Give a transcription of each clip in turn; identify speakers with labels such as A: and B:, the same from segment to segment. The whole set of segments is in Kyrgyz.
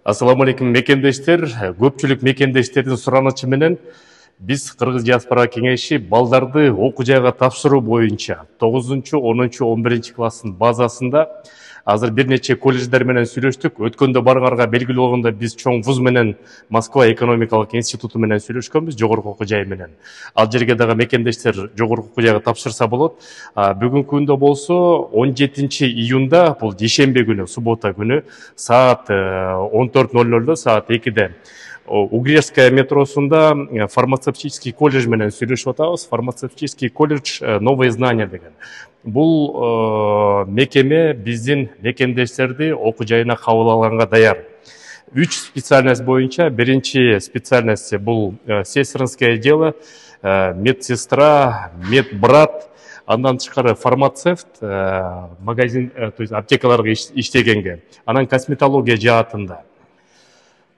A: Ассаламу алейкум мекендештер. Көпчүлүк мекендештердин суранычы менен биз Кыргыз диаспора кеңеши балдарды окуу жайга тапшыруу боюнча 9-10, 11 класстын базасында азыр бир нече колледждер менен сүйлөштүк. Өткөндө барыңарга белгилүү болгондо биз чоң вуз менен Москва экономикалык институту менен сүйлөшкөнбүз, жогорку окуу жай менен. Ал жерге дагы мекендештер жогорку окуу жайга тапшырса болот. Бүгүнкү күндө болсо 17 июнда, бул дүйшөмбү күнү, суббота күнү саат 14:00 саат 2-де Угрешская метросунда фармацевтический колледж менен сүйлөшүп атабыз. Фармацевтический колледж новые знания деген. Бул мекеме биздин мекендештерди окуу жайына кабыл алганга даяр. 3 специальность боюнча, биринчи специальность бул сестринское дело, медсестра, медбрат, андан тышкары фармацевт, магазин, то есть аптекаларга иштегенге, анан косметология жаатында.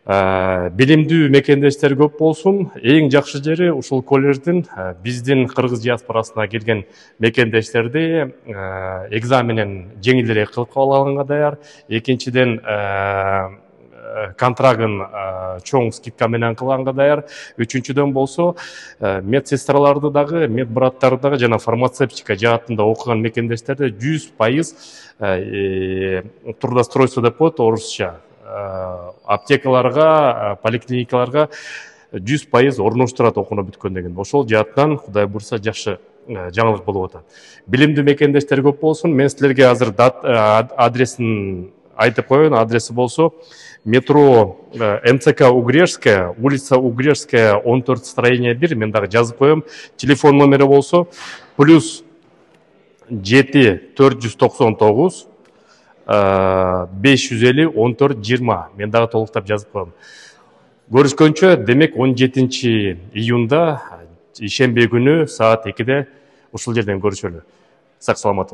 A: Билимдүү мекендештер көп болсун. Эң жакшы жери ушул колледждин биздин Кыргыз диаспорасына келген мекендештерди экзаменин жеңилирээк кылып кабыл алганга даяр. Экинчиден контрагын чоң скидка менен кылганга даяр. Үчүнчүдөн болсо медсестраларды дагы, медбраттарды дагы жана фармацевтика жаатында окуган мекендештерди 100% трудоустройство деп коет орусча. Аптекаларга, поликлиникаларга 100% орноштурат окууну бүткөндөн кийин. Ошол жааттан Кудай буйрса жакшы жаңылык болуп атат. Билимдүү мекендештер көп болсун. Мен силерге азыр адресин айтып коеюн. Адреси болсо метро МЦК Угрешская, улица Угрешская, 14 строение 1. Мен дагы жазып коем. Телефон номери болсо +7 499 550 14 20. Мен дагы толуктап жазып коем. Көрүшкөнчө, демек 17 июнда ишембе күнү саат 2-де ушул жерден көрүшөлү. Сак саламат болуңуз.